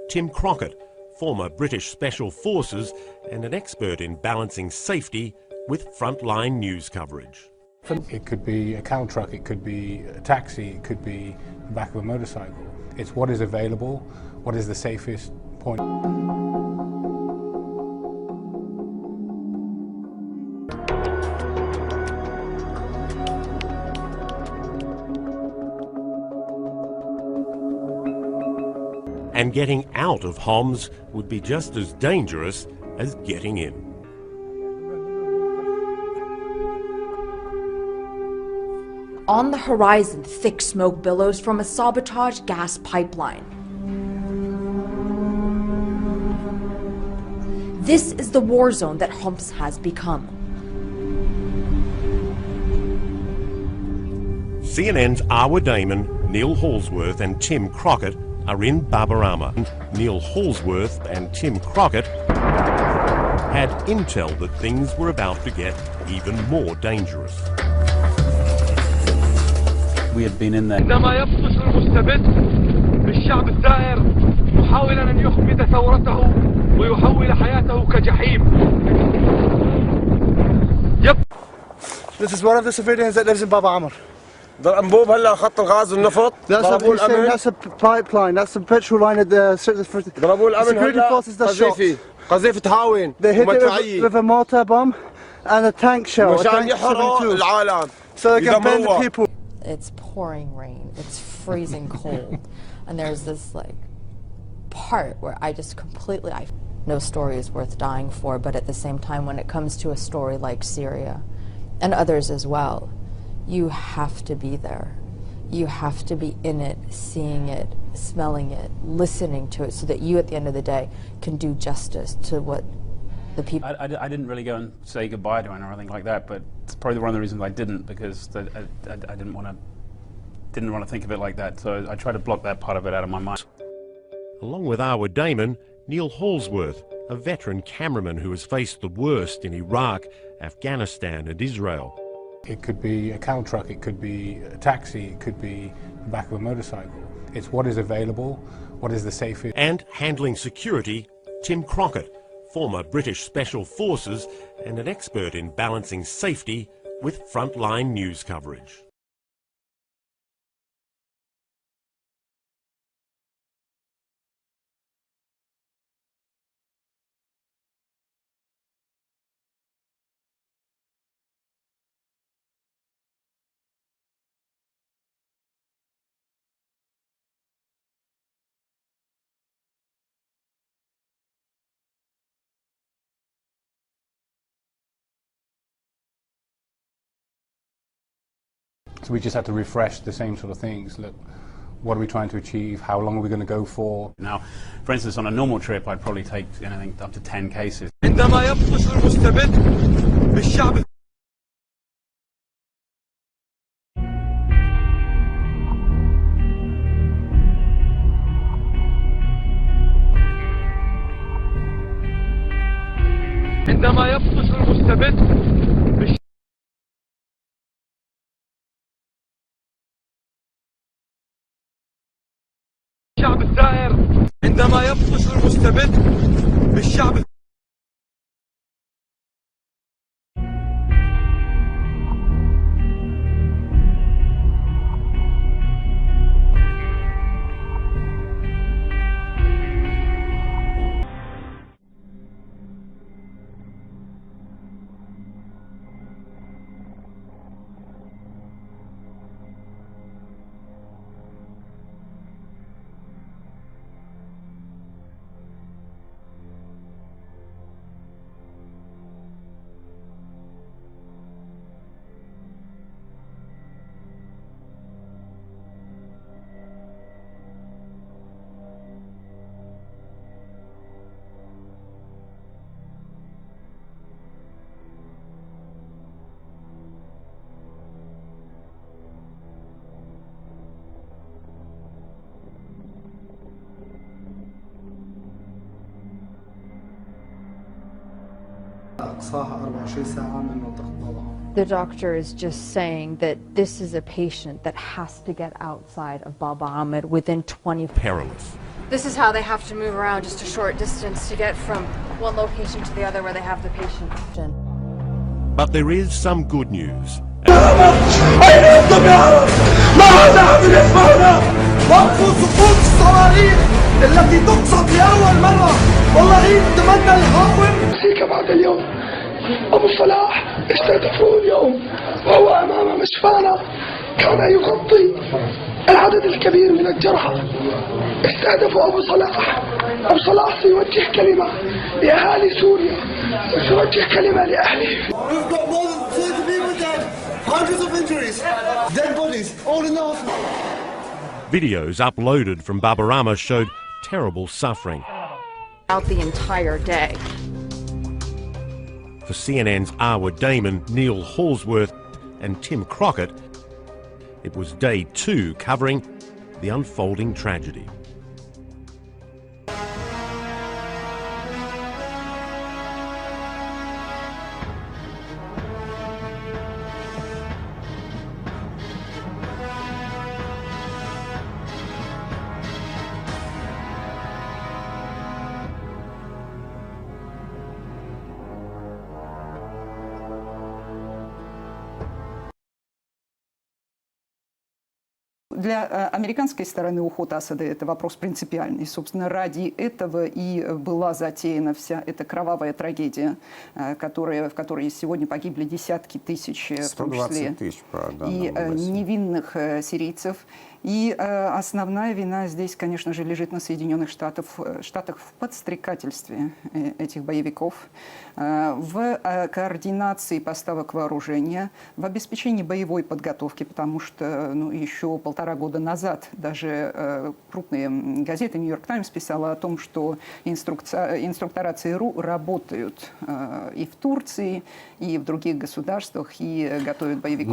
Tim Crockett, former British Special Forces and an expert in balancing safety with frontline news coverage. It could be a cow truck, it could be a taxi, it could be the back of a motorcycle. It's what is available, what is the safest point. And getting out of Homs would be just as dangerous as getting in. On the horizon, thick smoke billows from a sabotage gas pipeline. This is the war zone that Homs has become. CNN's Arwa Damon, Neil Halsworth and Tim Crockett are in Babarama. Neil Halsworth and Tim Crockett had intel that things were about to get even more dangerous. We had been in there. عندما يبطش المستبد بالشعب الثائر محاولا أن يخمد ثورته ويحول حياته كجحيم. This is one of the civilians that lives in Baba Amr. الأنبوب هلا خط الغاز والنفط. That's a pipeline. That's the petrol line at the security forces that shot. قذيفة هاوين. They hit it with a mortar bomb and a tank shell. مشان يحرقوا العالم. So they can burn the people. It's pouring rain, it's freezing cold, and there's this like part where I just completely, no story is worth dying for, but at the same time when it comes to a story like Syria, and others as well, you have to be there. You have to be in it, seeing it, smelling it, listening to it, so that you at the end of the day can do justice to what the people... I didn't really go and say goodbye to anyone or anything like that, but it's probably one of the reasons I didn't, because I didn't want to think of it like that, so I tried to block that part of it out of my mind. Along with Arwa Damon, Neil Halsworth, a veteran cameraman who has faced the worst in Iraq, Afghanistan and Israel. It could be a cow truck, it could be a taxi, it could be the back of a motorcycle. It's what is available, what is the safest. And handling security, Tim Crockett, former British Special Forces and an expert in balancing safety with frontline news coverage. So we just had to refresh the same sort of things. Look, what are we trying to achieve? How long are we going to go for? Now, for instance, on a normal trip, I'd probably take anything up to 10 cases. عندما يبطش المستبد بالشعب عندما يبطش المستبد بالشعب الثائر عندما يبطش المستبد بالشعب The doctor is just saying that this is a patient that has to get outside of Baba Ahmed within 20. Perilous. This is how they have to move around just a short distance to get from one location to the other where they have the patient. But there is some good news. التي تقصد لأول مرة والله نتمنى الهاون بعد اليوم أبو صلاح استهدفوه اليوم وهو أمام مشفانا كان يغطي العدد الكبير من الجرحى استهدفوا أبو صلاح. أبو صلاح سيوجه كلمة لأهالي سوريا وسيوجه كلمة لأهله. We've got more than 30 people dead, hundreds of injuries, dead bodies, all in the hospital. Videos uploaded from Babarama showed terrible suffering. Out the entire day. For CNN's Arwa Damon, Neil Halsworth and Tim Crockett, it was day 2 covering the unfolding tragedy. Для американской стороны уход Асада – это вопрос принципиальный. Собственно, ради этого и была затеяна вся эта кровавая трагедия, в которой сегодня погибли десятки тысяч, в том числе и невинных сирийцев. И основная вина здесь, конечно же, лежит на Соединенных Штатах в подстрекательстве этих боевиков, в координации поставок вооружения, в обеспечении боевой подготовки, потому что еще 1,5 года назад даже крупные газеты «Нью-Йорк Таймс» писала о том, что инструктора ЦРУ работают и в Турции, и в других государствах, и готовят боевиков.